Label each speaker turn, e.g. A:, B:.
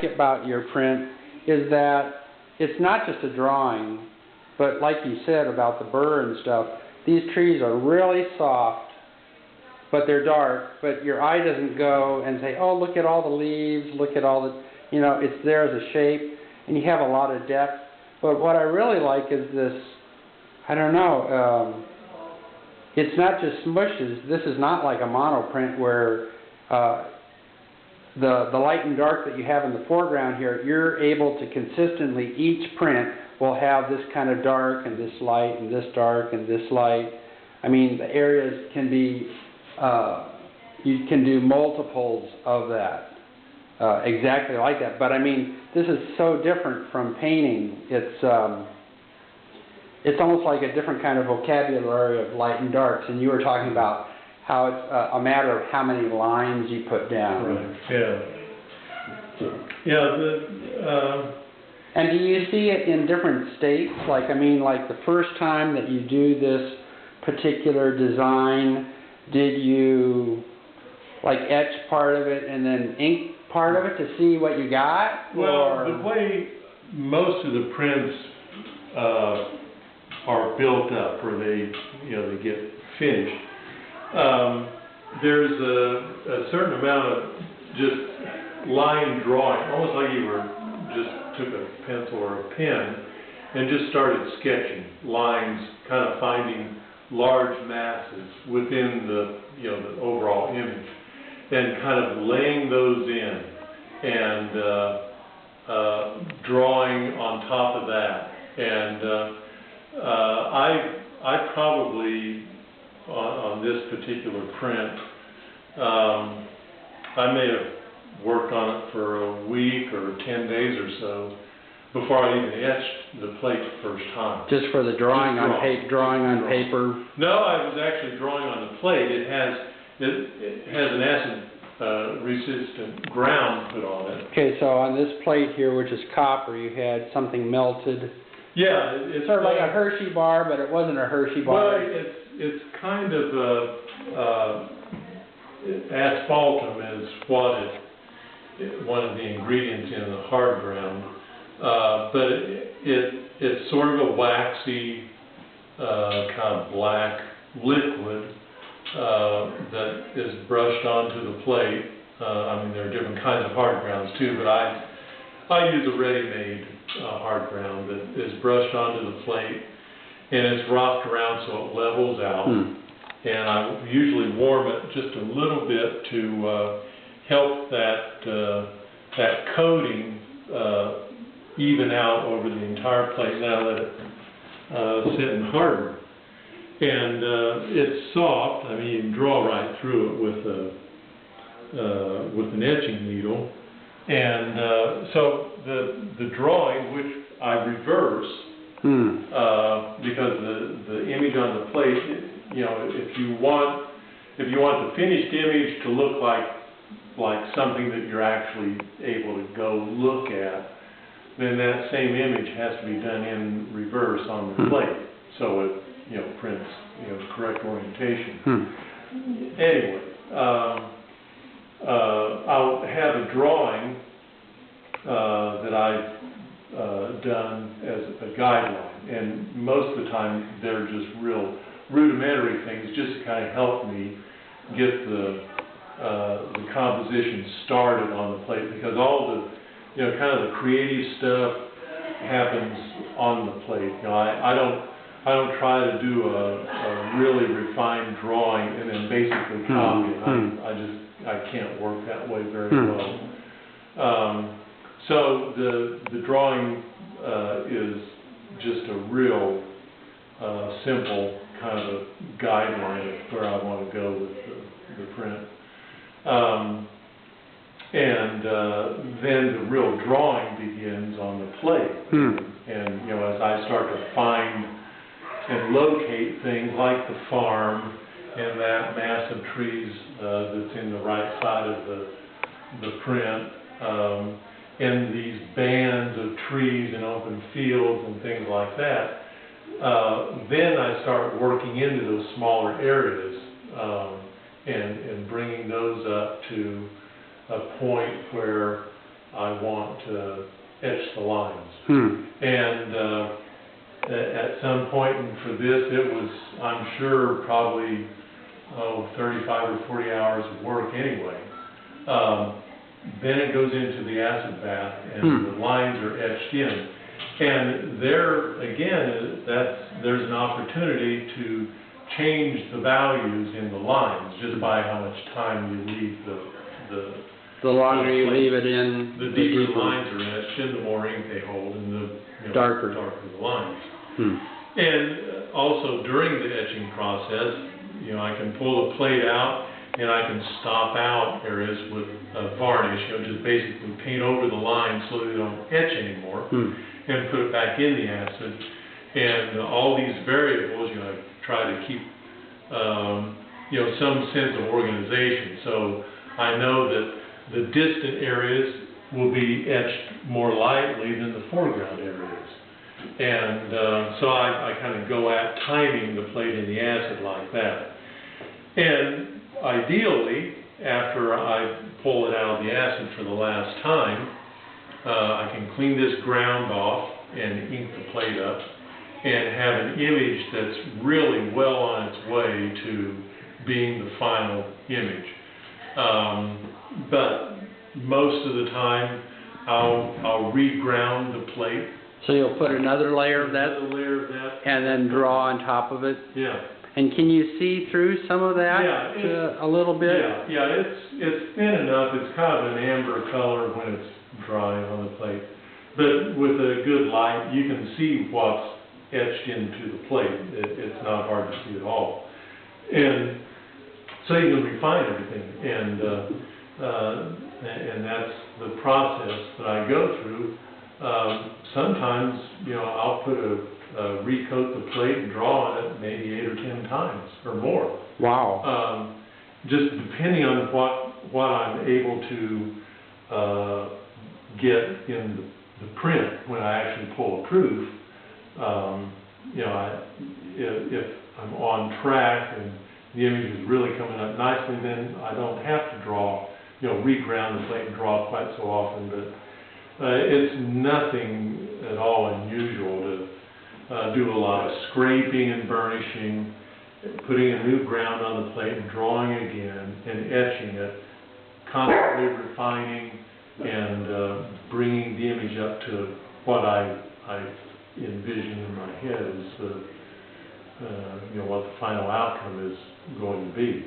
A: about your print is that it's not just a drawing, but like you said about the burr and stuff, these trees are really soft, but they're dark, but your eye doesn't go and say, oh, look at all the leaves, look at all the, you know, it's there as a shape, and you have a lot of depth. But what I really like is this, I don't know, it's not just smushes. This is not like a monoprint where the light and dark that you have in the foreground here, you're able to consistently, each print will have this kind of dark and this light and this dark and this light. I mean, the areas can be, you can do multiples of that, exactly like that. But I mean, this is so different from painting. It's almost like a different kind of vocabulary of light and darks. And you were talking about how it's a matter of how many lines you put down.
B: Right. Yeah. Yeah.
A: And do you see it in different states? Like, I mean, like the first time that you do this particular design, did you like etch part of it and then ink part of it to see what you got?
B: Well,
A: or?
B: The way most of the prints are built up, or they get finished, there's a certain amount of just line drawing, almost like you were just took a pencil or a pen and just started sketching lines, kind of finding large masses within the overall image, and kind of laying those in and drawing on top of that. And I probably on this particular print, I may have worked on it for a week or 10 days or so before I even etched the plate the first time.
A: Just for the drawing on paper?
B: No, I was actually drawing on the plate. It has an acid resistant ground put on it.
A: Okay, so on this plate here, which is copper, you had something melted.
B: Yeah, it's
A: sort of like a Hershey bar, but it wasn't a Hershey bar.
B: Well, it's kind of asphaltum is one of the ingredients in the hard ground, but it's sort of a waxy, kind of black liquid that is brushed onto the plate. I mean, there are different kinds of hard grounds too, but I use a ready-made hard ground that is brushed onto the plate, and it's rocked around so it levels out. And I usually warm it just a little bit to help that coating even out over the entire plate. Now let it sit and harden. And it's soft. I mean, you can draw right through it with an etching needle. And so the drawing, which I reverse, because the image on the plate, if you want the finished image to look like something that you're actually able to go look at, then that same image has to be done in reverse on the plate, so it prints correct orientation. Anyway, I'll have a drawing that I've done as a guideline, and most of the time they're just real rudimentary things just to kind of help me get the composition started on the plate, because all the kind of the creative stuff happens on the plate. I don't try to do a really refined drawing and then basically copy it. I can't work that way very well. So the drawing is just a real simple kind of a guideline of where I want to go with the print. And then the real drawing begins on the plate. And as I start to find and locate things like the farm and that mass of trees that's in the right side of the print, and these bands of trees and open fields and things like that, then I start working into those smaller areas and bringing those up to a point where I want to etch the lines. And at some point, and for this, it was, I'm sure, probably 35 or 40 hours of work anyway. Then it goes into the acid bath, and the lines are etched in. And there, again, there's an opportunity to change the values in the lines just by how much time you leave
A: the longer you leave it in,
B: the deeper the lines are etched, and the more ink they hold, and the
A: darker
B: the lines. And also during the etching process, I can pull the plate out and I can stop out areas with varnish, just basically paint over the lines so they don't etch anymore, and put it back in the acid. And all these variables, I try to keep, some sense of organization. So I know that the distant areas will be etched more lightly than the foreground areas. And so I kind of go at timing the plate in the acid like that. And ideally, after I pull it out of the acid for the last time, I can clean this ground off and ink the plate up and have an image that's really well on its way to being the final image. But most of the time, I'll reground the plate.
A: So you'll put another layer of that, and then draw on top of it?
B: Yeah.
A: And can you see through some of that a little bit?
B: Yeah, it's thin enough. It's kind of an amber color when it's dry on the plate. But with a good light, you can see what's etched into the plate. It's not hard to see at all. And so you can refine everything. And that's the process that I go through. Sometimes, I'll put recoat the plate and draw on it maybe 8 or 10 times or more.
A: Wow.
B: Just depending on what I'm able to get in the print when I actually pull a proof. If I'm on track and the image is really coming up nicely, then I don't have to draw, reground the plate and draw quite so often. But it's nothing at all unusual to do a lot of scraping and burnishing, putting a new ground on the plate and drawing again and etching it, constantly refining and bringing the image up to what I envision in my head is what the final outcome is going to be.